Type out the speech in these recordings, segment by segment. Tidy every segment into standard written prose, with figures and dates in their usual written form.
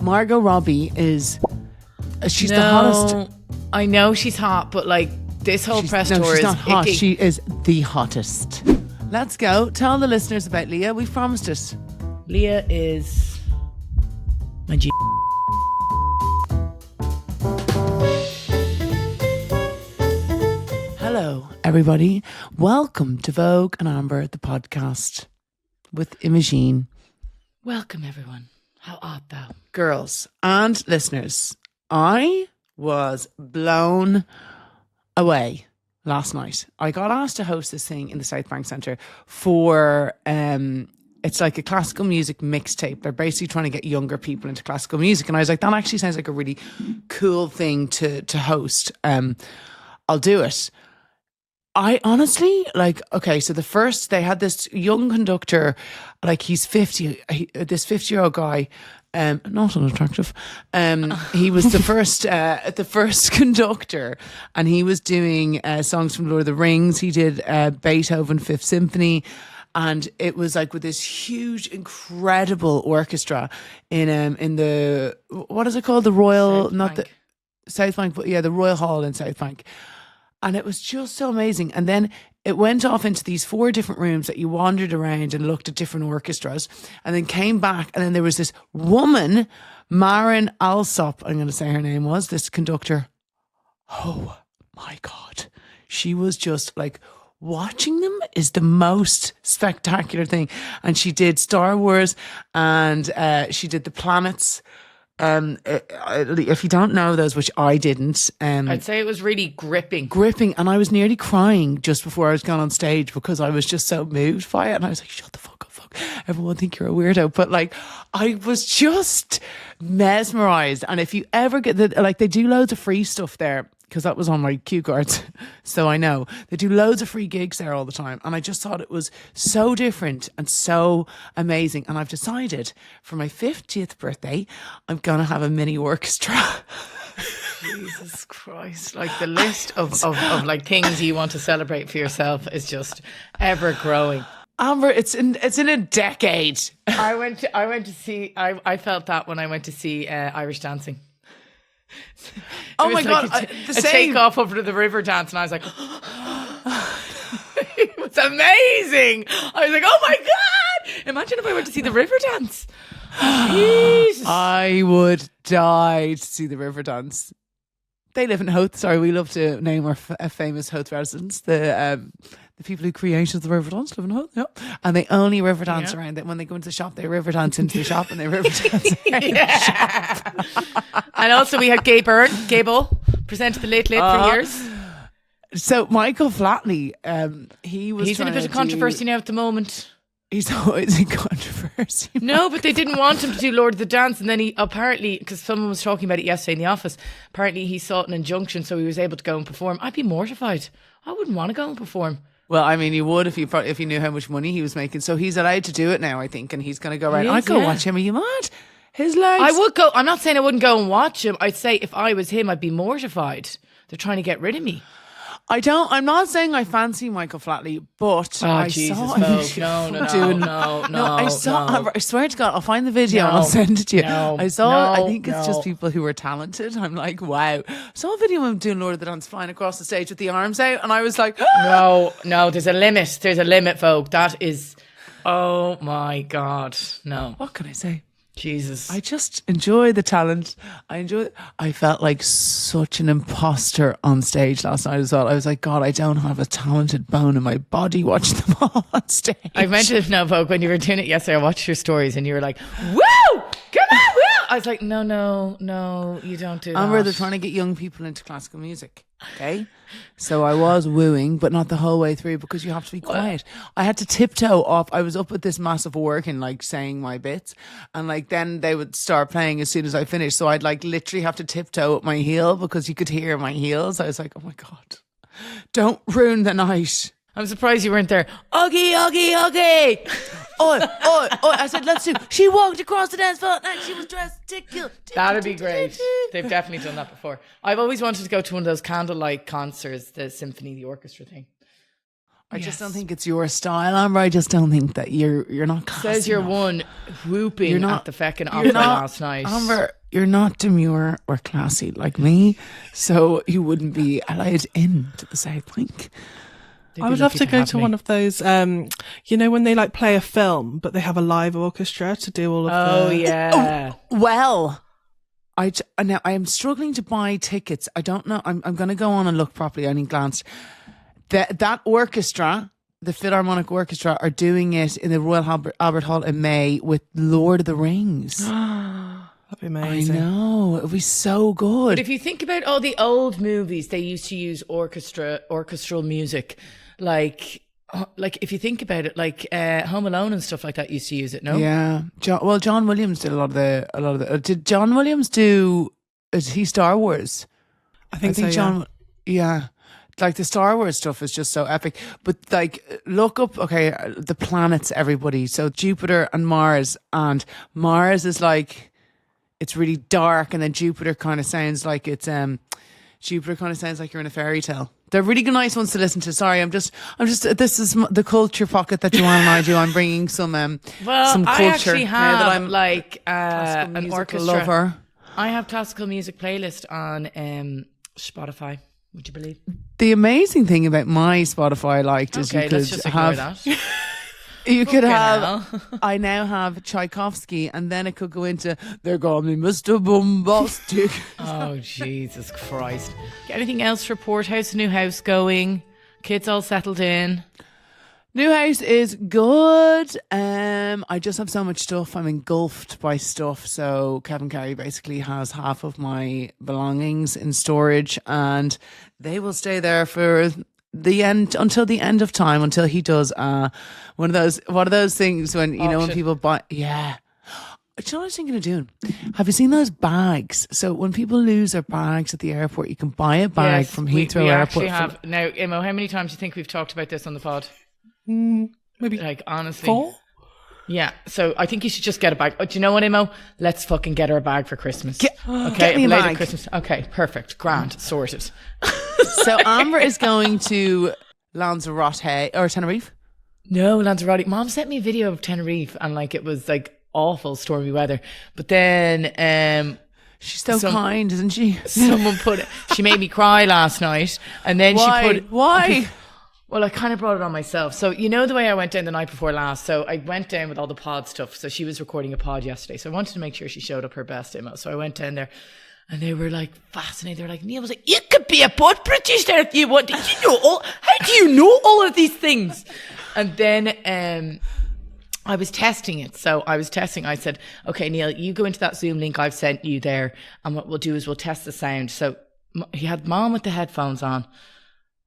Margot Robbie is... She's the hottest. I know she's hot, but like this whole press tour she's is not hot. icky. She is the hottest. Let's go. Tell the listeners about Leah. We've promised it. Leah is my G. Hello, everybody. Welcome to Vogue and Amber, the podcast with Imogen. Welcome, everyone. How art thou? Girls and listeners, I was blown away last night. I got asked to host this thing in the South Bank Centre for, it's like a classical music mixtape. They're basically trying to get younger people into classical music. And I was like, that actually sounds like a really cool thing to host. I'll do it. I honestly, like, okay, so they had this young conductor, like he's 50, this 50-year-old guy, not unattractive. He was the first conductor, and he was doing songs from Lord of the Rings. He did Beethoven Fifth Symphony, and it was like with this huge, incredible orchestra in the, what is it called? The Royal, South Bank, but yeah, the Royal Hall in South Bank. And it was just so amazing. And then it went off into these 4 different rooms that you wandered around and looked at different orchestras, and then came back. And then there was this woman, Maren Alsop, I'm going to say her name was, this conductor. Oh my God. She was just like, watching them is the most spectacular thing. And she did Star Wars, and she did the planets. If you don't know those, which I didn't, I'd say it was really gripping, and I was nearly crying just before I was gone on stage because I was just so moved by it, and I was like, shut the fuck up, everyone think you're a weirdo. But like, I was just mesmerized. And if you ever get they do loads of free stuff there, because that was on my cue cards, so I know they do loads of free gigs there all the time. And I just thought it was so different and so amazing. And I've decided for my 50th birthday, I'm gonna have a mini orchestra. Jesus Christ! Like the list of like things you want to celebrate for yourself is just ever growing. Amber, it's in a decade. I went to see. I felt that when I went to see Irish dancing. Oh my God, a takeoff over the river dance, and I was like, it was amazing. I was like, oh my God, imagine if I went to see the river dance. Jesus. I would die to see the river dance. They live in Howth. Sorry, we love to name our famous Howth residents. The people who created the river dance live in Howth, yeah. And they only river dance around it. When they go into the shop, they river dance into the shop, and they river dance around the shop. And also we had Gable presented the Late for years. So Michael Flatley, he's in a bit of controversy now at the moment. He's always in controversy. No, but they didn't want him to do Lord of the Dance, and then he apparently, because someone was talking about it yesterday in the office, apparently he sought an injunction so he was able to go and perform. I'd be mortified. I wouldn't want to go and perform. Well, I mean, you would if you knew how much money he was making. So he's allowed to do it now, I think, and he's going to go around. I'd go watch him. Are you mad? His legs. I would go. I'm not saying I wouldn't go and watch him. I'd say if I was him, I'd be mortified. They're trying to get rid of me. I'm not saying I fancy Michael Flatley, but I saw him No. I swear to God, I'll find the video and I'll send it to you. I think it's just people who are talented. I'm like, wow. I saw a video of him doing Lord of the Dance flying across the stage with the arms out, and I was like, no, there's a limit. There's a limit, Vogue. That is, oh my God, no. What can I say? Jesus. I just enjoy the talent. I felt like such an imposter on stage last night as well. I was like, God, I don't have a talented bone in my body watching them all on stage. I mentioned now, Vogue, when you were doing it yesterday, I watched your stories and you were like, woo! Come on, woo! I was like, no, you don't do that. Amber, they're trying to get young people into classical music. Okay? So I was wooing, but not the whole way through, because you have to be quiet. I had to tiptoe off. I was up with this massive organ, like saying my bits, and like then they would start playing as soon as I finished. So I'd like literally have to tiptoe up my heel because you could hear my heels. I was like, oh my God, don't ruin the night. I'm surprised you weren't there. Oggy. Oi. I said, let's do. She walked across the dance floor and she was dressed tickle. That'd be great. They've definitely done that before. I've always wanted to go to one of those candlelight concerts, the symphony, the orchestra thing. I just don't think it's your style, Amber. I just don't think that you're not classy Says you're enough. one whooping at the feckin' opera last night. Amber, you're not demure or classy like me, so you wouldn't be allowed into the South Bank. I would love to go to one of those, you know, when they like play a film, but they have a live orchestra to do all of Oh, yeah. Well, now I am struggling to buy tickets. I don't know. I'm going to go on and look properly. I only glanced. That orchestra, the Philharmonic Orchestra, are doing it in the Royal Albert Hall in May with Lord of the Rings. That'd be amazing. I know. It would be so good. But if you think about all the old movies, they used to use orchestral music. Like if you think about it, like Home Alone and stuff like that used to use it, no? Yeah. John Williams did a lot of the. Did John Williams do? Is he Star Wars? I think so. John. Yeah. Like the Star Wars stuff is just so epic. But like, look up, okay, the planets, everybody. So Jupiter and Mars is like, it's really dark, and then Jupiter kind of sounds like you're in a fairy tale. They're really nice ones to listen to. Sorry, I'm just. This is the culture pocket that Joanne and I do. I'm bringing some culture. I actually have now that I'm an orchestra lover. I have classical music playlist on Spotify. Would you believe? The amazing thing about my Spotify is you let's could just ignore have. that. You could have. I now have Tchaikovsky, and then it could go into "They're calling me Mr. Bombastic." Oh, Jesus Christ! Anything else to report? How's the new house going? Kids all settled in? New house is good. I just have so much stuff. I'm engulfed by stuff. So Kevin Carey basically has half of my belongings in storage, and they will stay there for the end, until the end of time, until he does one of those things when you know when people buy. Yeah. Do you know what I was thinking of doing? Have you seen those bags? So when people lose their bags at the airport, you can buy a bag from Heathrow we Airport. Actually have. Now, Imo, how many times do you think we've talked about this on the pod? Maybe like honestly 4. Yeah, so I think you should just get a bag. Oh, do you know what, Imo? Let's fucking get her a bag for Christmas. Get me a bag. Christmas. Okay, perfect, grand, sorted. So Amber is going to Lanzarote or Tenerife. No, Lanzarote. Mom sent me a video of Tenerife, and like it was like awful stormy weather. But then she's so kind, isn't she? Someone she made me cry last night, and then Why? Well, I kind of brought it on myself. So, you know the way I went down the night before last? So I went down with all the pod stuff. So she was recording a pod yesterday. So I wanted to make sure she showed up her best, Imo. So I went down there, and they were like fascinated. They were like, Neil was like, you could be a pod producer if you want. How do you know all of these things? And then I was testing it. So I said, okay, Neil, you go into that Zoom link I've sent you there. And what we'll do is we'll test the sound. So he had Mom with the headphones on.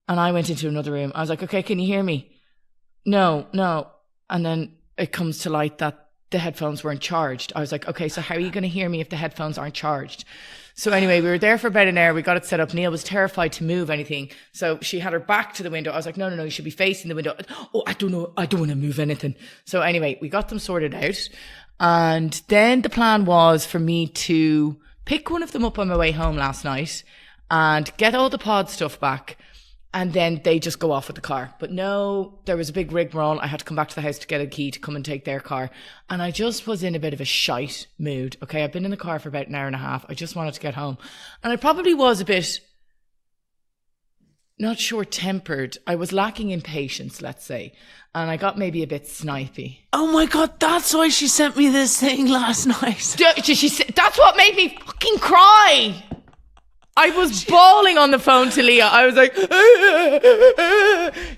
And I went into another room. I was like, okay, can you hear me? No. And then it comes to light that the headphones weren't charged. I was like, okay, so how are you going to hear me if the headphones aren't charged? So anyway, we were there for about an hour. We got it set up. Neil was terrified to move anything. So she had her back to the window. I was like, no, you should be facing the window. Oh, I don't know. I don't want to move anything. So anyway, we got them sorted out. And then the plan was for me to pick one of them up on my way home last night and get all the pod stuff back. And then they just go off with the car. But no, there was a big rigmarole. I had to come back to the house to get a key to come and take their car. And I just was in a bit of a shite mood. Okay, I've been in the car for about an hour and a half. I just wanted to get home. And I probably was a bit, not short-tempered. I was lacking in patience, let's say. And I got maybe a bit snipey. Oh my God, that's why she sent me this thing last night. That's what made me fucking cry. I was bawling on the phone to Leah. I was like,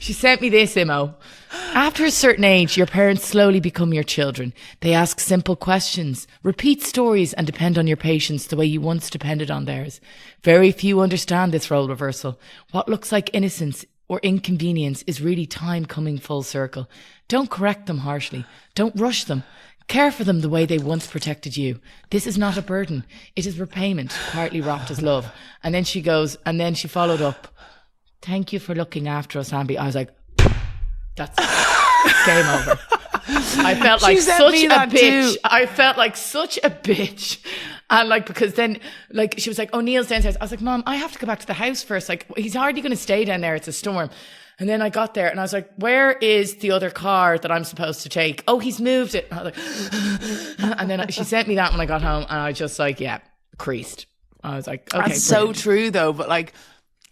she sent me this, Imo. After a certain age, your parents slowly become your children. They ask simple questions, repeat stories, and depend on your patience the way you once depended on theirs. Very few understand this role reversal. What looks like innocence or inconvenience is really time coming full circle. Don't correct them harshly. Don't rush them. Care for them the way they once protected you. This is not a burden. It is repayment, quietly wrapped as love. And then she followed up, thank you for looking after us, Ambi. I was like, that's game over. I felt like such a bitch. I felt like such a bitch. And like, because then like, she was like, oh, Neil's downstairs. I was like, Mom, I have to go back to the house first. Like, he's hardly going to stay down there. It's a storm. And then I got there and I was like, where is the other car that I'm supposed to take? Oh, he's moved it. And I was like, and then she sent me that when I got home and I was just like, yeah, creased. I was like, okay, That's so brilliant. true though. But like,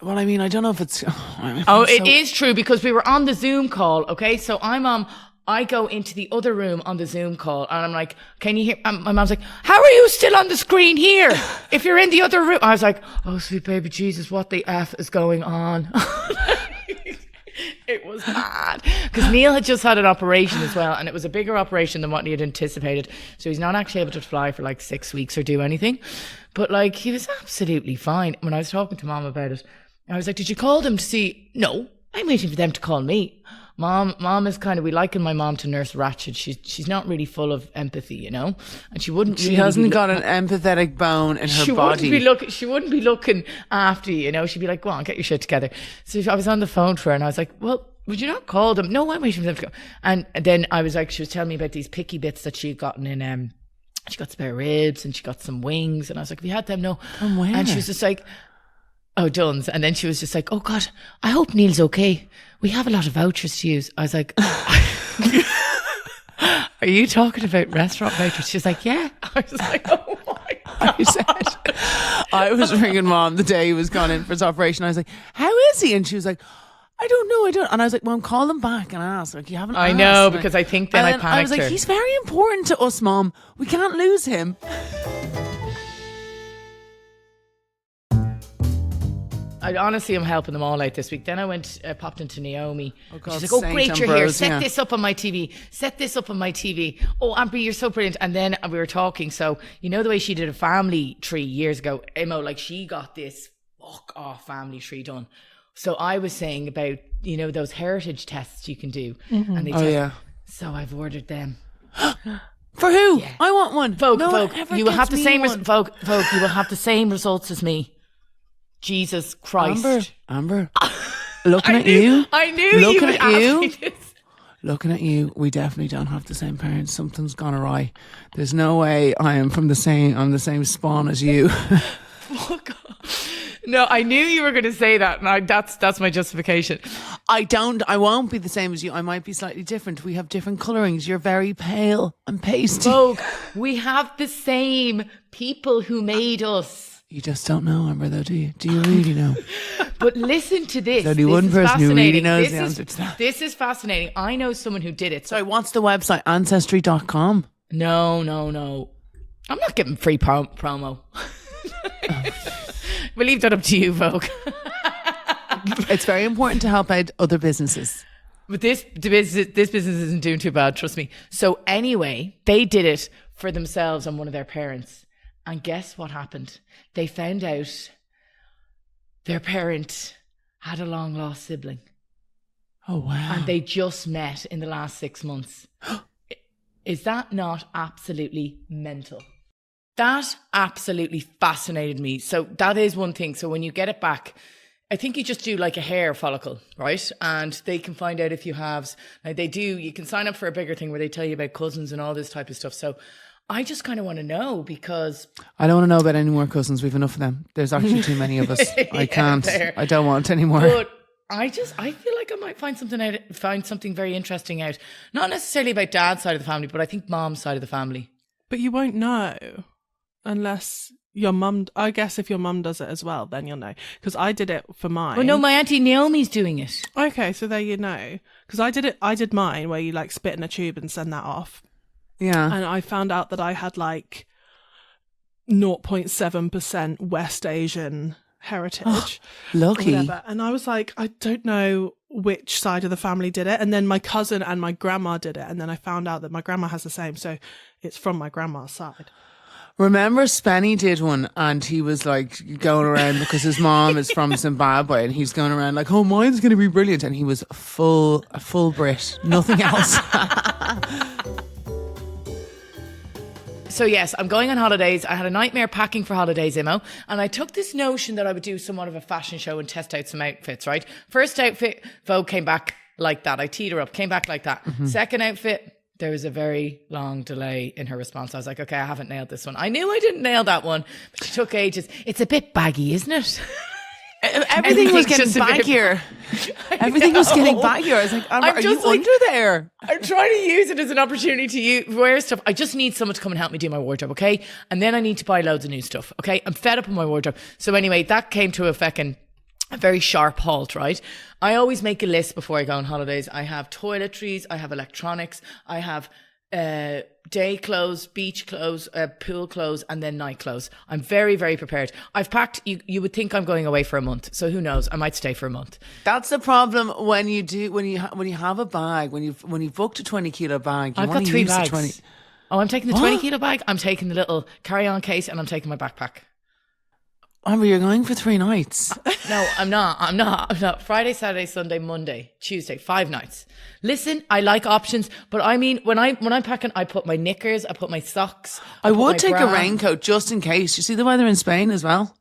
well, I mean, I don't know if it's. It is true because we were on the Zoom call. Okay, so I go into the other room on the Zoom call and I'm like, can you hear? My mom's like, how are you still on the screen here if you're in the other room? I was like, oh, sweet baby Jesus, what the F is going on? It was bad because Neil had just had an operation as well, and it was a bigger operation than what he had anticipated. So he's not actually able to fly for like 6 weeks or do anything. But like, he was absolutely fine. When I was talking to Mom about it, I was like, did you call them to see? No, I'm waiting for them to call me. Mom is kind of, we liken my mom to Nurse Ratched. She's not really full of empathy, you know, and she wouldn't. She hasn't got an empathetic bone in her body. She wouldn't be looking after you, you know. She'd be like, "Go on, get your shit together." So I was on the phone to her, and I was like, "Well, would you not call them?" No, I'm waiting for them to go. And then I was like, she was telling me about these picky bits that she had gotten in. She got spare ribs and she got some wings, and I was like, "Have you had them?" No. From where? And she was just like, "Oh, Dunn's." And then she was just like, "Oh God, I hope Neil's okay. We have a lot of vouchers to use." I was like, are you talking about restaurant vouchers? She's like, yeah. I was like, oh my God. I was ringing Mom the day he was gone in for his operation. I was like, how is he? And she was like, I don't know. And I was like, well, call him back and ask. Like, you haven't asked. I know, because I think then I panicked I was like, her. he's very important to us, Mom. We can't lose him. I honestly am helping them all out this week. Then I popped into Naomi. Oh God, she's like, oh, Saint great, you're here. Ambrosia. Set this up on my TV. Set this up on my TV. Oh, Amber, you're so brilliant. And then we were talking. So, you know the way she did a family tree years ago? Imo, like she got this fuck off family tree done. So I was saying about, you know, those heritage tests you can do. Mm-hmm. And they yeah. So I've ordered them. For who? Yeah. I want one. Vogue, no Vogue. You will have the same Vogue. Vogue. You will have the same results as me. Jesus Christ. Amber. Looking at you. I knew Looking you would at ask you. me this. Looking at you, we definitely don't have the same parents. Something's gone awry. There's no way I am on the same spawn as you. Fuck off. No, I knew you were going to say that, and that's my justification. I won't be the same as you. I might be slightly different. We have different colourings. You're very pale and pasty. Vogue, we have the same people who made us. You just don't know, Amber, though, do you? Do you really know? But listen to this. There's only one person who really knows the answer to that. This is fascinating. I know someone who did it. Sorry, what's the website? Ancestry.com? No. I'm not giving free promo. We'll leave that up to you, Vogue. It's very important to help out other businesses. But this business isn't doing too bad, trust me. So anyway, they did it for themselves and one of their parents. And guess what happened? They found out their parent had a long lost sibling. Oh, wow. And they just met in the last 6 months. Is that not absolutely mental? That absolutely fascinated me. So that is one thing. So when you get it back, I think you just do like a hair follicle, right? And they can find out if you have, like they do, you can sign up for a bigger thing where they tell you about cousins and all this type of stuff. So I just kind of want to know because... I don't want to know about any more cousins. We've enough of them. There's actually too many of us. I can't. There. I don't want any more. But I feel like I might find something very interesting out. Not necessarily about dad's side of the family, but I think mom's side of the family. But you won't know unless your mum... I guess if your mum does it as well, then you'll know. Because I did it for mine. Well, no, my Auntie Naomi's doing it. Okay, so there you know. Because I did mine where you like spit in a tube and send that off. Yeah. And I found out that I had like 0.7% West Asian heritage. Lucky. And I was like, I don't know which side of the family did it. And then my cousin and my grandma did it. And then I found out that my grandma has the same. So it's from my grandma's side. Remember Spenny did one and he was like going around because his mom is from Zimbabwe and he's going around like, oh, mine's going to be brilliant. And he was a full Brit, nothing else. So yes, I'm going on holidays. I had a nightmare packing for holidays, Imo. And I took this notion that I would do somewhat of a fashion show and test out some outfits, right? First outfit, Vogue came back like that. I teed her up, came back like that. Mm-hmm. Second outfit, there was a very long delay in her response. I was like, okay, I haven't nailed this one. I knew I didn't nail that one, but she took ages. It's a bit baggy, isn't it? Everything was getting Everything's just a bit- baggier. Everything was getting baggier. I was like, Amber, I'm are you just like- under there? I'm trying to use it as an opportunity to wear stuff. I just need someone to come and help me do my wardrobe, okay? And then I need to buy loads of new stuff, okay? I'm fed up with my wardrobe. So anyway, that came to a very sharp halt, right? I always make a list before I go on holidays. I have toiletries, I have electronics, I have day clothes, beach clothes, pool clothes, and then night clothes. I'm very, very prepared. I've packed. You would think I'm going away for a month, so who knows? I might stay for a month. That's the problem when you have a bag, when you've booked a 20-kilo bag. I've got 3 bags. Oh, I'm taking the 20-kilo bag. I'm taking the little carry-on case, and I'm taking my backpack. Amber, you're going for 3 nights. No, I'm not. Friday, Saturday, Sunday, Monday, Tuesday, 5 nights. Listen, I like options, but I mean, when I'm packing, I put my knickers, I put my socks. I put would my take bra. a raincoat just in case. You see the weather in Spain as well?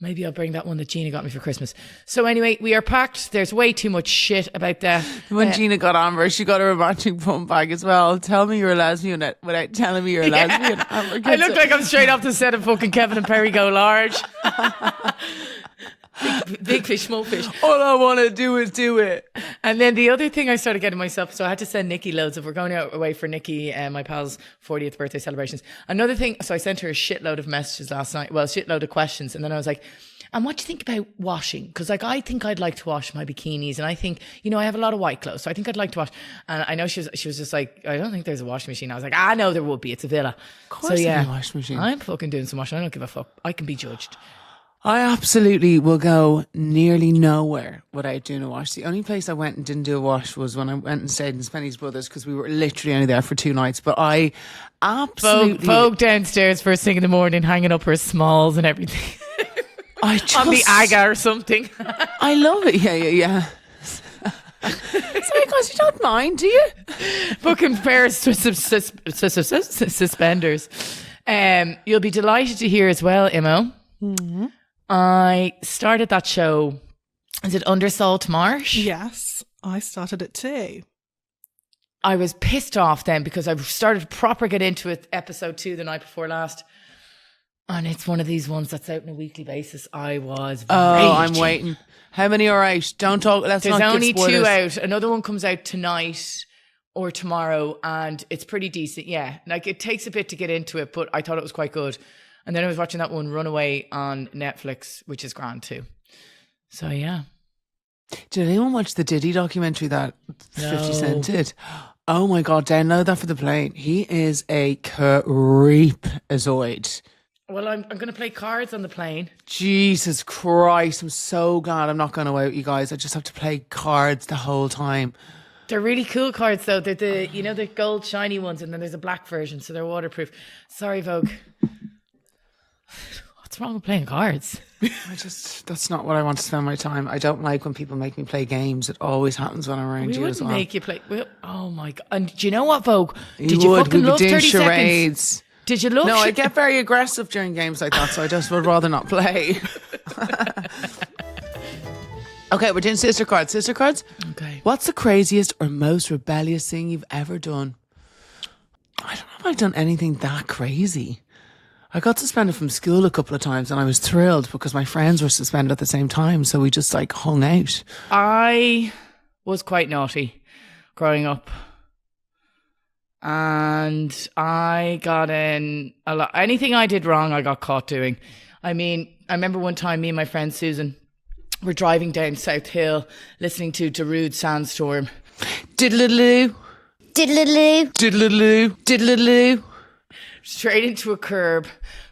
Maybe I'll bring that one that Gina got me for Christmas. So anyway, we are packed. There's way too much shit about that. When Gina got Amber, she got her a matching pump bag as well. Tell me you're a lesbian without telling me you're a lesbian. Amber I look like I'm straight off the set of fucking Kevin and Perry Go Large. Big fish, small fish. All I want to do is do it. And then the other thing I started getting myself, so I had to send Nikki loads of, we're going out away for Nikki and my pal's 40th birthday celebrations. Another thing, so I sent her a shitload of messages last night, well, a shitload of questions. And then I was like, and what do you think about washing? Because like, I think I'd like to wash my bikinis, and I think, I have a lot of white clothes, so I think I'd like to wash. And I know she was just like, I don't think there's a washing machine. I was like, no, there would be. It's a villa. Of course there'd be a washing machine. I'm fucking doing some washing. I don't give a fuck. I can be judged. I absolutely will go nearly nowhere without doing a wash. The only place I went and didn't do a wash was when I went and stayed in Spenny's Brothers, because we were literally only there for 2 nights. But I absolutely... Vogue downstairs first thing in the morning, hanging up her smalls and everything. I just... On the Aga or something. I love it. Yeah. Sorry guys, you don't mind, do you? Booking pair of suspenders. You'll be delighted to hear as well, Imo. Mm-hmm. I started that show. Is it Undersalt Marsh? Yes, I started it too. I was pissed off then because I started to proper get into it episode 2 the night before last. And it's one of these ones that's out on a weekly basis. I was I'm waiting. How many are out? Don't talk. There's only 2 out. Another one comes out tonight or tomorrow, and it's pretty decent. Yeah, like it takes a bit to get into it, but I thought it was quite good. And then I was watching that one, Runaway, on Netflix, which is grand too. So yeah. Did anyone watch the Diddy documentary that 50 Cent No. did? Oh my God, download that for the plane. He is a creep-azoid. Well, I'm going to play cards on the plane. Jesus Christ, I'm so glad I'm not going away with you guys. I just have to play cards the whole time. They're really cool cards though. They're the gold shiny ones, and then there's a black version, so they're waterproof. Sorry, Vogue. What's wrong with playing cards? That's not what I want to spend my time. I don't like when people make me play games. It always happens when I'm around We you as wouldn't well. make you play. Oh my God. And do you know what, Vogue? Did You you would. fucking We'd be love doing 30 charades. seconds? Did you love No, I get very aggressive during games like that, so I just would rather not play. Okay, we're doing sister cards. Sister cards? Okay. What's the craziest or most rebellious thing you've ever done? I don't know if I've done anything that crazy. I got suspended from school a couple of times, and I was thrilled because my friends were suspended at the same time, so we just like hung out. I was quite naughty growing up. And I got in a lot. Anything I did wrong, I got caught doing. I mean, I remember one time me and my friend Susan were driving down South Hill listening to Darude Sandstorm. Diddle-a-loo. Diddle-a-loo. Diddle-a-loo. Diddle-a-loo. Straight into a curb,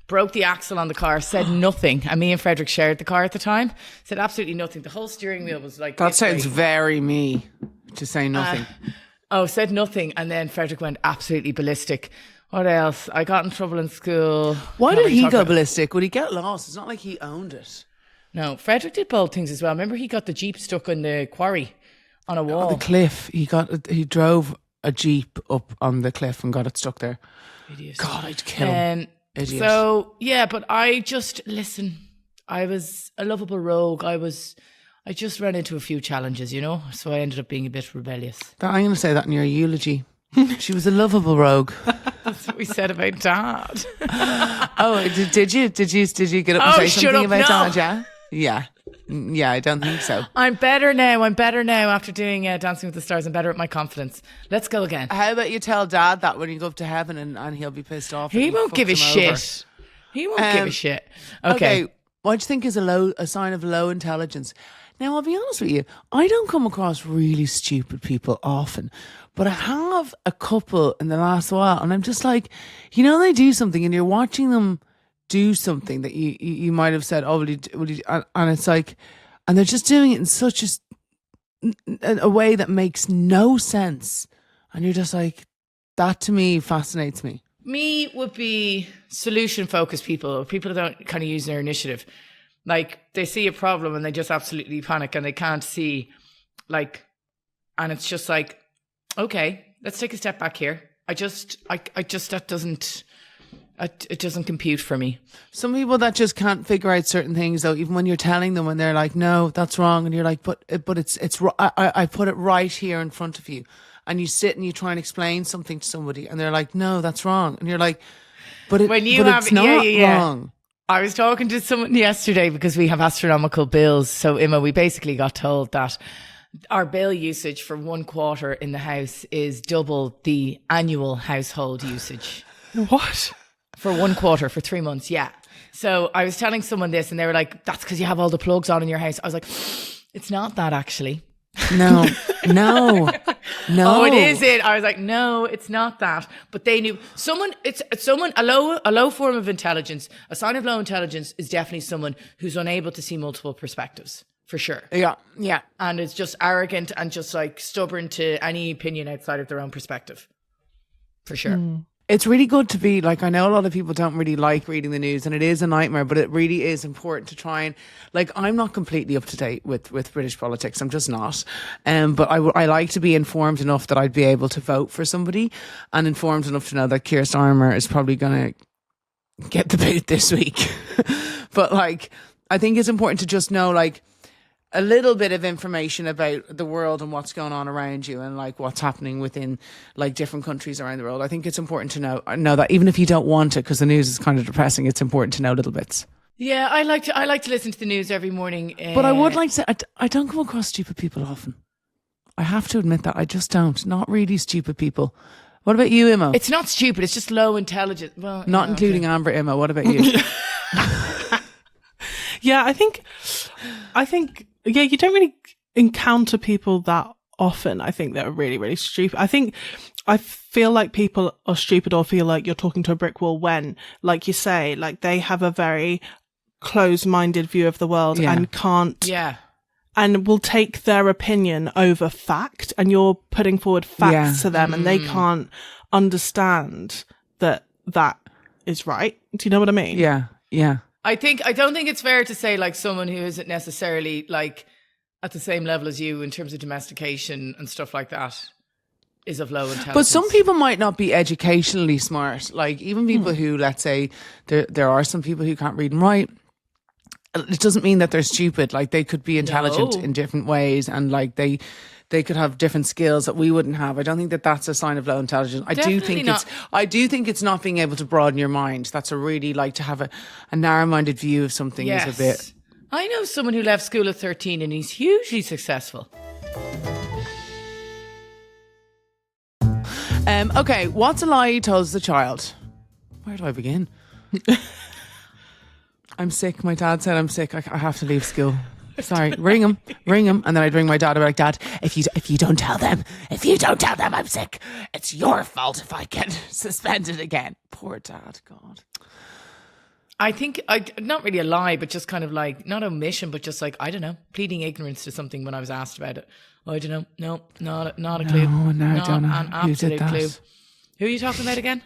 broke the axle on the car, said nothing. And me and Frederick shared the car at the time. Said absolutely nothing. The whole steering wheel was like... That this sounds way. very me to say nothing. Said nothing. And then Frederick went absolutely ballistic. What else? I got in trouble in school. Why Not did really he talk go about- ballistic? Would he get lost? It's not like he owned it. No, Frederick did bold things as well. Remember he got the Jeep stuck in the quarry on a wall. The cliff. He drove a Jeep up on the cliff and got it stuck there. Idiot. God, I'd kill him. Idiot. So, yeah, but I just, listen, I was a lovable rogue. I just ran into a few challenges, so I ended up being a bit rebellious. I'm going to say that in your eulogy. She was a lovable rogue. That's what we said about Dad. Oh, did you get up and say Shut something up, about no. Dad? Yeah. Yeah, I don't think so. I'm better now after doing Dancing with the Stars. I'm better at my confidence. Let's go again. How about you tell Dad that when you go up to heaven and he'll be pissed off? He that won't fucked give a him shit. over? He won't give a shit. Okay. Okay. What do you think is a sign of low intelligence? Now, I'll be honest with you. I don't come across really stupid people often, but I have a couple in the last while, and I'm just like, they do something, and you're watching them do something that you might have said, oh, and it's like, and they're just doing it in such a way that makes no sense, and you're just like, that to me fascinates me. Me would be solution focused people who don't kind of use their initiative. Like they see a problem and they just absolutely panic and they can't see and it's just like, okay, let's take a step back here. It doesn't compute for me. Some people that just can't figure out certain things though, even when you're telling them and they're like, no, that's wrong. And you're like, but I put it right here in front of you. And you sit and you try and explain something to somebody and they're like, no, that's wrong. And you're like, it's not wrong. I was talking to someone yesterday because we have astronomical bills. So, Emma, we basically got told that our bill usage for 1 quarter in the house is double the annual household usage. What? For 1 quarter, for 3 months, yeah. So I was telling someone this and they were like, that's because you have all the plugs on in your house. I was like, it's not that actually. No. Oh, it is it. I was like, no, it's not that. But they knew a low form of intelligence. A sign of low intelligence is definitely someone who's unable to see multiple perspectives, for sure. Yeah. Yeah. And is just arrogant and just like stubborn to any opinion outside of their own perspective. For sure. It's really good to be like, I know a lot of people don't really like reading the news and it is a nightmare, but it really is important to try and I'm not completely up to date with British politics. I'm just not. But I like to be informed enough that I'd be able to vote for somebody and informed enough to know that Keir Starmer is probably going to get the boot this week. But I think it's important to just know a little bit of information about the world and what's going on around you and what's happening within different countries around the world. I think it's important to know that even if you don't want it, because the news is kind of depressing, it's important to know little bits. Yeah, I like to listen to the news every morning. But I would like to say, I don't come across stupid people often. I have to admit that. I just don't. Not really stupid people. What about you, Immo? It's not stupid. It's just low intelligence. Well, not including Amber, Immo. What about you? Yeah, I think, you don't really encounter people that often. I think that are really, really stupid. I feel like people are stupid or feel like you're talking to a brick wall when, like you say, they have a very closed-minded view of the world and can't. Yeah. And will take their opinion over fact, and you're putting forward facts to them, and they can't understand that is right. Do you know what I mean? Yeah, yeah. I don't think it's fair to say someone who isn't necessarily at the same level as you in terms of domestication and stuff like that is of low intelligence. But some people might not be educationally smart. Even people who, let's say, there are some people who can't read and write. It doesn't mean that they're stupid. They could be intelligent in different ways, and they could have different skills that we wouldn't have. I don't think that that's a sign of low intelligence. I do think it's not being able to broaden your mind. That's a really to have a narrow-minded view of something is a bit. I know someone who left school at 13 and he's hugely successful. Okay, what's a lie you told as a child? Where do I begin? I'm sick. My dad said I'm sick. I have to leave school. Sorry, ring him. And then I'd ring my dad. I'd be like, Dad, if you don't tell them I'm sick, it's your fault if I get suspended again. Poor Dad, God. I think not really a lie, but just kind of not omission, but just I don't know, pleading ignorance to something when I was asked about it. I don't know. No, not a clue. No, I don't know. An absolute clue. Who are you talking about again?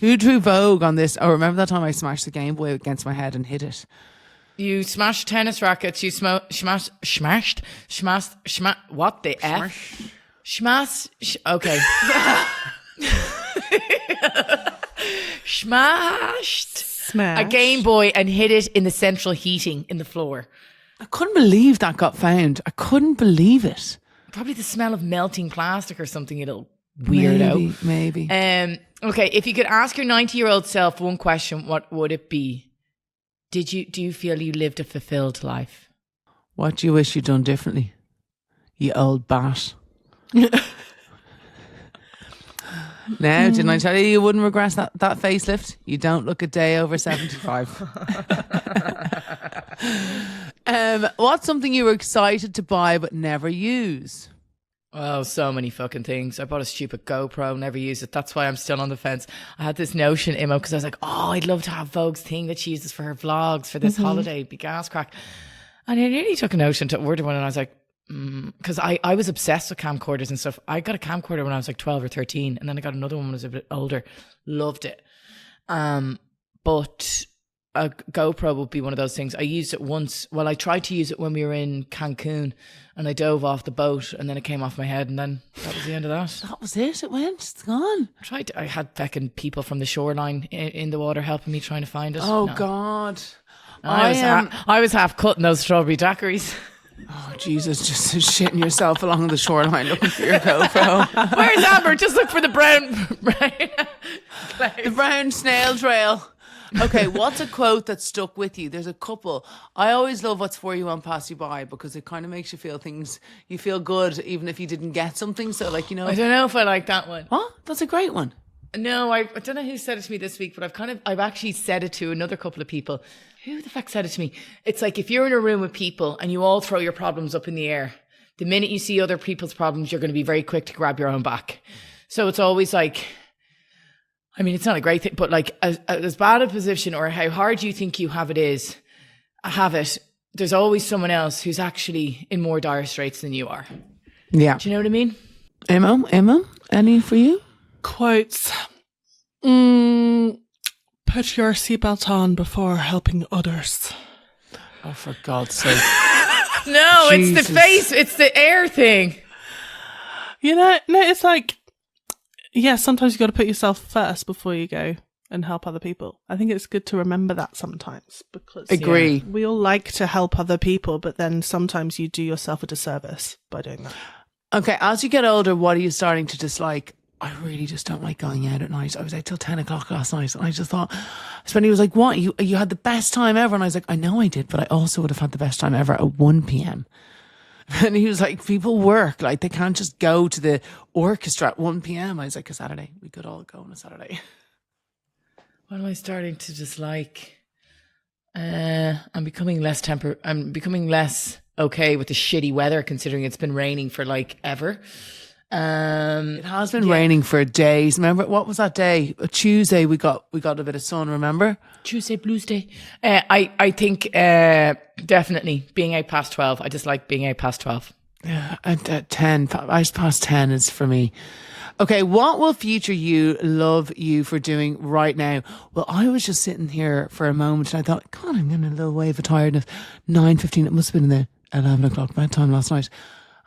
Who drew Vogue on this? Oh, remember that time I smashed the Game Boy against my head and hit it? You smashed tennis rackets. You smashed. What the F? Smashed. Okay. Smashed a Game Boy and hid it in the central heating in the floor. I couldn't believe that got found. I couldn't believe it. Probably the smell of melting plastic or something, you little weirdo. Maybe. Okay, if you could ask your 90-year-old self one question, what would it be? do you feel you lived a fulfilled life? What do you wish you'd done differently? You old bat. Now, didn't I tell you wouldn't regret that facelift? You don't look a day over 75. What's something you were excited to buy but never use? Oh, so many fucking things. I bought a stupid GoPro, never used it. That's why I'm still on the fence. I had this notion, Imo, because I was like, oh, I'd love to have Vogue's thing that she uses for her vlogs for this holiday. It'd be gas crack. And I nearly took a notion to order one, and I was like, because I was obsessed with camcorders and stuff. I got a camcorder when I was like 12 or 13, and then I got another one when I was a bit older. Loved it. But a GoPro would be one of those things. I used it once. Well, I tried to use it when we were in Cancun, and I dove off the boat, and then it came off my head, and then that was the end of that. That was it. It went. It's gone. I had fucking people from the shoreline in the water helping me trying to find it. Oh, No. God. I was half cutting those strawberry daiquiris. Oh, Jesus, just shitting yourself along the shoreline looking for your GoPro. Where's Amber? Just look for the brown The brown snail trail. Okay, what's a quote that stuck with you? There's a couple. I always love what's for you won't pass you by, because it kind of makes you feel good even if you didn't get something. So like, I don't know if I like that one. What? That's a great one. No, I don't know who said it to me this week, but I've actually said it to another couple of people. Who the fuck said it to me? It's like, if you're in a room with people and you all throw your problems up in the air, the minute you see other people's problems, you're going to be very quick to grab your own back. So it's always like, I mean, it's not a great thing, but like as bad a position or how hard you think you have it, there's always someone else who's actually in more dire straits than you are. Yeah. Do you know what I mean? Emma, any for you? Quotes. Put your seatbelt on before helping others. Oh, for God's sake. No, Jesus. It's the face. It's the air thing. No, it's like, yeah, sometimes you got to put yourself first before you go and help other people. I think it's good to remember that sometimes, because Agree. we all like to help other people, but then sometimes you do yourself a disservice by doing that. Okay, as you get older, what are you starting to dislike? I really just don't like going out at night. I was out till 10 o'clock last night, and I just thought, Spenny was like, what? You had the best time ever? And I was like, I know I did, but I also would have had the best time ever at 1 p.m. And he was like, people work. Like, they can't just go to the orchestra at 1 p.m. I was like, a Saturday. We could all go on a Saturday. What am I starting to dislike? I'm becoming less okay with the shitty weather, considering it's been raining for like ever. It has been raining for days. Remember, what was that day? A Tuesday we got a bit of sun, remember? Tuesday Blues Day. I think definitely being out past 12. I just like being out past 12. Yeah, at 10, past 10 is for me. Okay, what will future you love you for doing right now? Well, I was just sitting here for a moment and I thought, God, I'm getting a little wave of tiredness. 9:15, it must have been the 11 o'clock bedtime last night.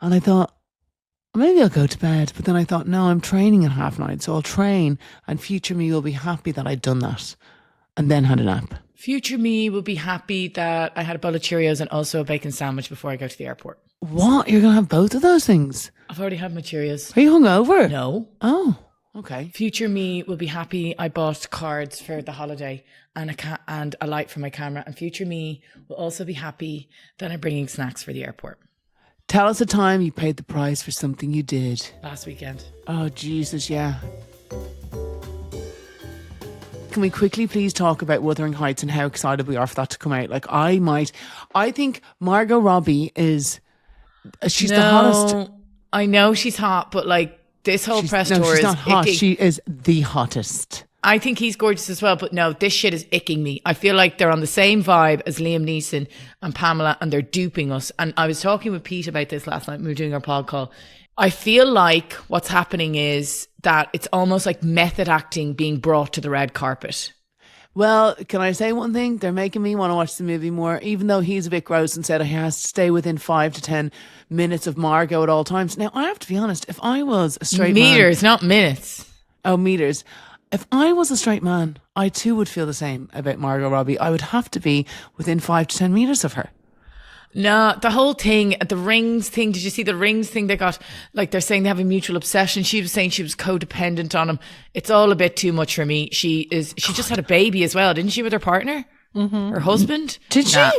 And I thought, maybe I'll go to bed. But then I thought, no, I'm training at 9:30. So I'll train and future me will be happy that I'd done that and then had a nap. Future me will be happy that I had a bowl of Cheerios and also a bacon sandwich before I go to the airport. What? You're going to have both of those things? I've already had my Cheerios. Are you hungover? No. Oh, okay. Future me will be happy I bought cards for the holiday and a light for my camera. And future me will also be happy that I'm bringing snacks for the airport. Tell us a time you paid the price for something you did. Last weekend. Oh, Jesus, yeah. Can we quickly please talk about Wuthering Heights and how excited we are for that to come out? Like, I think Margot Robbie she's the hottest. I know she's hot, but like this whole press tour she's is not hot. icky. She is the hottest. I think he's gorgeous as well, but no, this shit is icking me. I feel like they're on the same vibe as Liam Neeson and Pamela, and they're duping us. And I was talking with Pete about this last night when we were doing our pod call. I feel like what's happening is that it's almost like method acting being brought to the red carpet. Well, can I say one thing? They're making me want to watch the movie more, even though he's a bit gross and said he has to stay within 5 to 10 minutes of Margot at all times. Now, I have to be honest, if I was a straight Meters, not minutes. Oh, meters. If I was a straight man, I too would feel the same about Margot Robbie. I would have to be within 5 to 10 meters of her. No, the whole thing, the rings thing. Did you see the rings thing? They got, like, they're saying they have a mutual obsession. She was saying she was codependent on him. It's all a bit too much for me. She just had a baby as well, didn't she, with her partner? Her husband. Did she? Nah.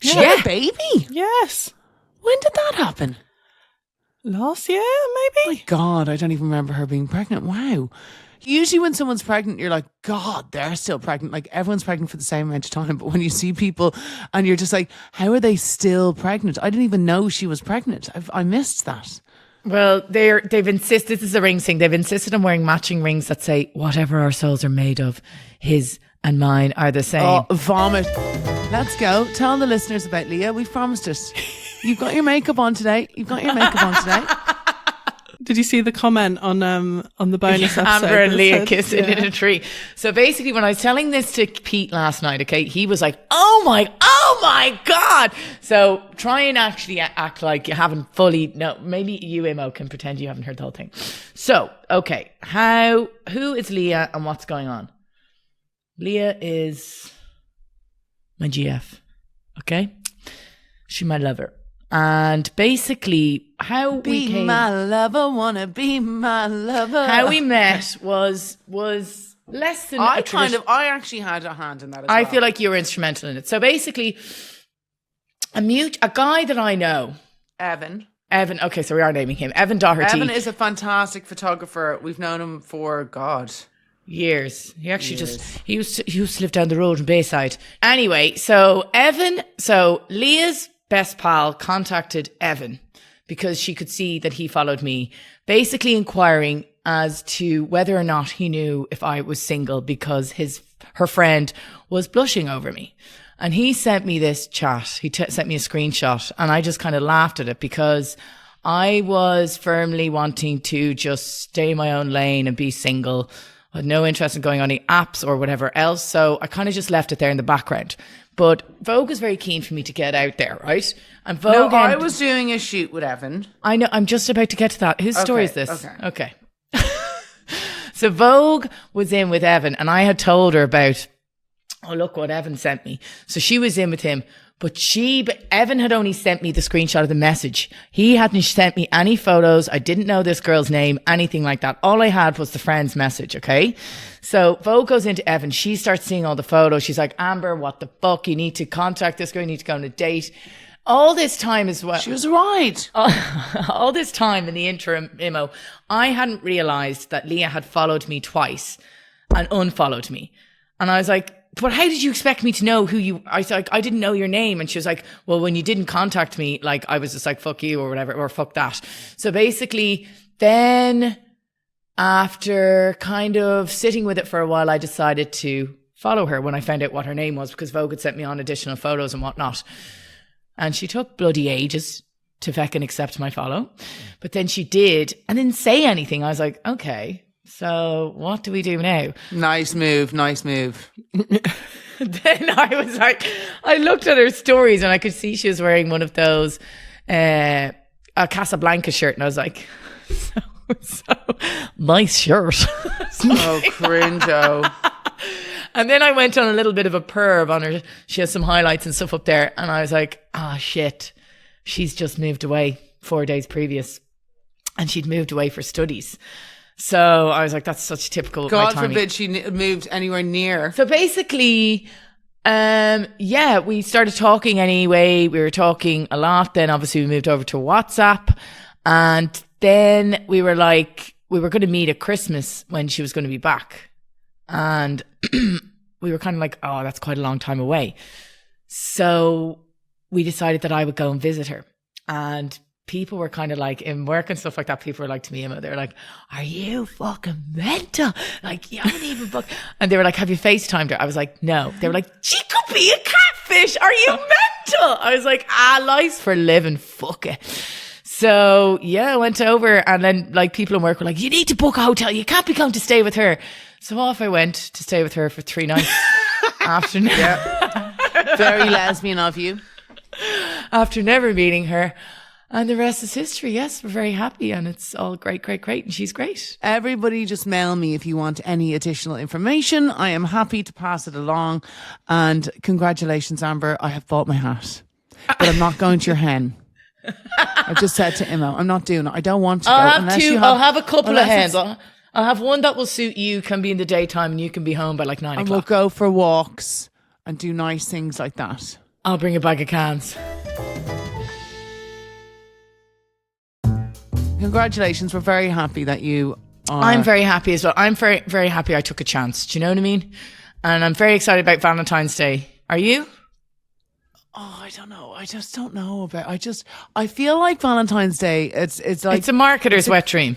She had a baby? Yes. When did that happen? Last year, maybe? My God, I don't even remember her being pregnant. Wow. Usually when someone's pregnant, you're like, God, they're still pregnant. Like everyone's pregnant for the same amount of time. But when you see people and you're just like, how are they still pregnant? I didn't even know she was pregnant. I missed that. Well, they've insisted, this is a ring thing, they've insisted on wearing matching rings that say, whatever our souls are made of, his and mine are the same. Oh, vomit. Let's go. Tell the listeners about Leah. We've promised it. You've got your makeup on today. Did you see the comment on the bonus episode? Amber and that Leah said, kissing in a tree. So basically, when I was telling this to Pete last night, okay, he was like, oh my God. So try and actually act like you haven't fully, no, maybe you, Imo, can pretend you haven't heard the whole thing. So, okay, who is Leah and what's going on? Leah is my GF, okay? She's my lover. And basically, how we came, my lover, wanna be my lover. how we met was less than I actually had a hand in that as well. I feel like you were instrumental in it. So basically, a guy that I know, Evan. okay, so we are naming him Evan Doherty. Evan is a fantastic photographer. We've known him for years. He actually he used to live down the road in Bayside. Anyway, so Leah's best pal contacted Evan because she could see that he followed me, basically inquiring as to whether or not he knew if I was single because her friend was blushing over me. And he sent me this chat. He sent me a screenshot and I just kind of laughed at it because I was firmly wanting to just stay in my own lane and be single. I had no interest in going on any apps or whatever else. So I kind of just left it there in the background. But Vogue was very keen for me to get out there, right? And Vogue. No, I was doing a shoot with Evan. I know. I'm just about to get to that. Whose story is this? Okay. So Vogue was in with Evan, and I had told her about, oh, look what Evan sent me. So she was in with him, but Evan had only sent me the screenshot of the message. He hadn't sent me any photos. I didn't know this girl's name, anything like that. All I had was the friend's message, okay? So Vogue goes into Evan. She starts seeing all the photos. She's like, Amber, what the fuck? You need to contact this girl. You need to go on a date. All this time as well. She was right. All this time in the interim, Imo, I hadn't realised that Leah had followed me twice and unfollowed me. And I was like, but how did you expect me to know who you, I was like, I didn't know your name. And she was like, well, when you didn't contact me, like I was just like, fuck you or whatever, or fuck that. So basically then after kind of sitting with it for a while, I decided to follow her when I found out what her name was because Vogue had sent me on additional photos and whatnot. And she took bloody ages to feckin' accept my follow. But then she did and didn't say anything. I was like, okay, so what do we do now? Nice move. Then I was like, I looked at her stories and I could see she was wearing one of those, a Casablanca shirt. And I was like, so nice shirt. Oh, cringe-o. And then I went on a little bit of a perv on her. She has some highlights and stuff up there. And I was like, shit. She's just moved away 4 days previous. And she'd moved away for studies. So I was like, that's such typical. God forbid she moved anywhere near. So basically, we started talking anyway. We were talking a lot. Then obviously we moved over to WhatsApp. And then we were like, we were going to meet at Christmas when she was going to be back. And we were kind of like, oh, that's quite a long time away. So we decided that I would go and visit her. And people were kind of like, in work and stuff like that, people were like to me, Emma, they were like, are you fucking mental? Like, you haven't even booked. And they were like, have you FaceTimed her? I was like, no. They were like, she could be a catfish. Are you mental? I was like, life's for living. Fuck it. So yeah, I went over and then like people in work were like, you need to book a hotel. You can't be coming to stay with her. So off I went to stay with her for 3 nights after. Yeah. Very lesbian of you. After never meeting her. And the rest is history. Yes, we're very happy and it's all great. And she's great. Everybody just mail me if you want any additional information. I am happy to pass it along. And congratulations, Amber. I have bought my hat. But I'm not going to your hen. I just said to Imo, I'm not doing it. I don't want to go. I'll have a couple of hens. I'll have one that will suit you, can be in the daytime and you can be home by like 9 o'clock. And we'll go for walks and do nice things like that. I'll bring a bag of cans. Congratulations. We're very happy that you are. I'm very happy as well. I'm very, very happy I took a chance. Do you know what I mean? And I'm very excited about Valentine's Day. Are you? Oh, I don't know. I just don't know about. I feel like Valentine's Day. It's like It's a marketer's wet dream.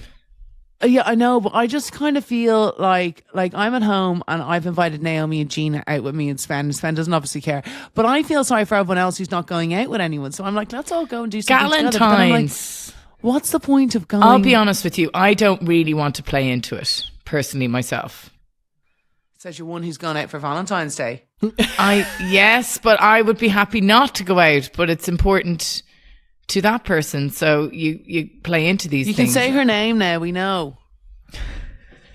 Yeah, I know, but I just kind of feel like I'm at home and I've invited Naomi and Gina out with me and Sven. Sven doesn't obviously care, but I feel sorry for everyone else who's not going out with anyone. So I'm like, let's all go and do something together. But then I'm like, Galentine's. what's the point of going? I'll be honest with you. I don't really want to play into it personally myself. Says you're one who's gone out for Valentine's Day. Yes, but I would be happy not to go out. But it's important to that person, so you play into these things. You can say her name now. We know.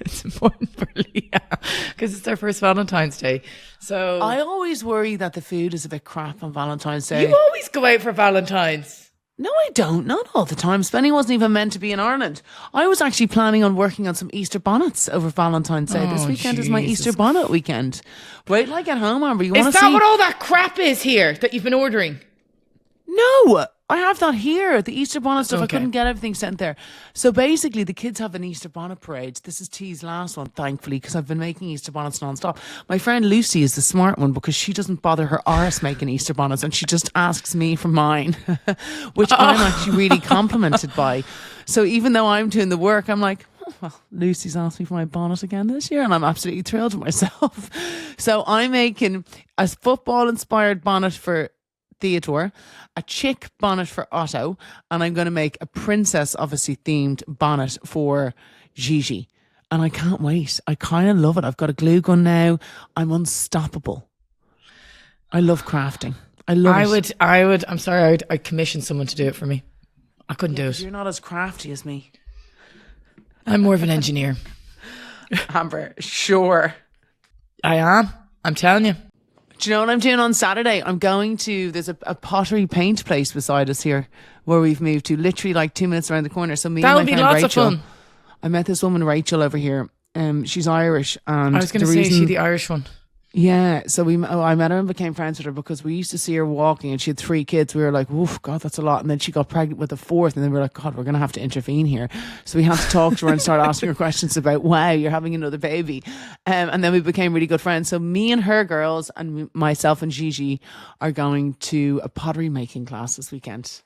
It's important for Leah because it's their first Valentine's Day. So I always worry that the food is a bit crap on Valentine's Day. you always go out for Valentine's. No, I don't. Not all the time. Spenny wasn't even meant to be in Ireland. I was actually planning on working on some Easter bonnets over Valentine's Day. This weekend is my Easter bonnet weekend. Wait till I get home, Amber. You want to see? Is that what all that crap is here that you've been ordering? No, I have that here. The Easter bonnet stuff. I Okay. couldn't get everything sent there. So basically, the kids have an Easter bonnet parade. This is T's last one, thankfully, because I've been making Easter bonnets nonstop. My friend Lucy is the smart one because she doesn't bother her arse making Easter bonnets and she just asks me for mine, which I'm actually really complimented by. So even though I'm doing the work, I'm like, oh, well, Lucy's asked me for my bonnet again this year and I'm absolutely thrilled with myself. So I'm making a football-inspired bonnet for Theodore, a chick bonnet for Otto, and I'm going to make a princess, obviously themed bonnet for Gigi. And I can't wait. I kind of love it. I've got a glue gun now. I'm unstoppable. I love crafting. I love it. I'm sorry, I'd commission someone to do it for me. I couldn't do it. You're not as crafty as me. I'm more of an engineer. Amber, sure. I am. I'm telling you. Do you know what I'm doing on Saturday? I'm going to, there's a pottery paint place beside us here where we've moved to, literally like 2 minutes around the corner. So me That and would my be friend lots Rachel, of fun. I met this woman Rachel over here. She's Irish, and I was going to say, is she the Irish one? Yeah, so I met her and became friends with her because we used to see her walking and she had 3 kids. We were like, oof, God, that's a lot. And then she got pregnant with a 4th and then we were like, God, we're going to have to intervene here. So we had to talk to her and start asking her questions about, wow, you're having another baby. And then we became really good friends. So me and her girls and myself and Gigi are going to a pottery making class this weekend.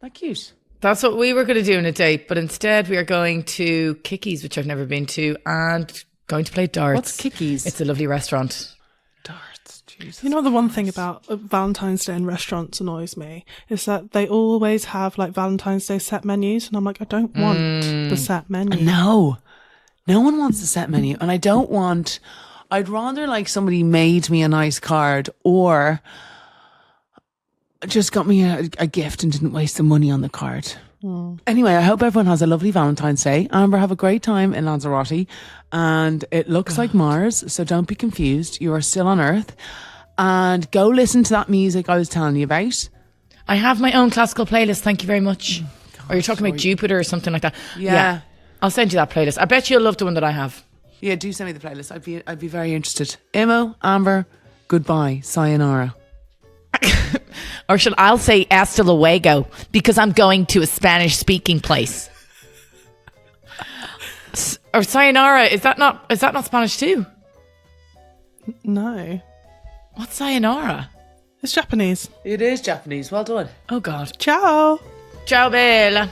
That cute. That's what we were going to do on a date, but instead we are going to Kicky's, which I've never been to, and going to play darts. What's Kicky's? It's a lovely restaurant. Darts. Jesus. You know, the one thing about Valentine's Day in restaurants annoys me is that they always have like Valentine's Day set menus, and I'm like, I don't want the set menu. No one wants the set menu, and I'd rather like somebody made me a nice card or just got me a gift and didn't waste the money on the card. Anyway, I hope everyone has a lovely Valentine's Day. Amber, have a great time in Lanzarote, and it looks like Mars, so don't be confused. You are still on Earth, and go listen to that music I was telling you about. I have my own classical playlist. Thank you very much. Or you're talking about Jupiter or something like that. Yeah. I'll send you that playlist. I bet you'll love the one that I have. Yeah, do send me the playlist. I'd be very interested. Imo, Amber, goodbye, sayonara. Or I'll say hasta luego because I'm going to a Spanish speaking place. Or sayonara, is that not Spanish too? No, What's sayonara? it's Japanese. It is Japanese. Well done. Oh God. Ciao. Ciao bella.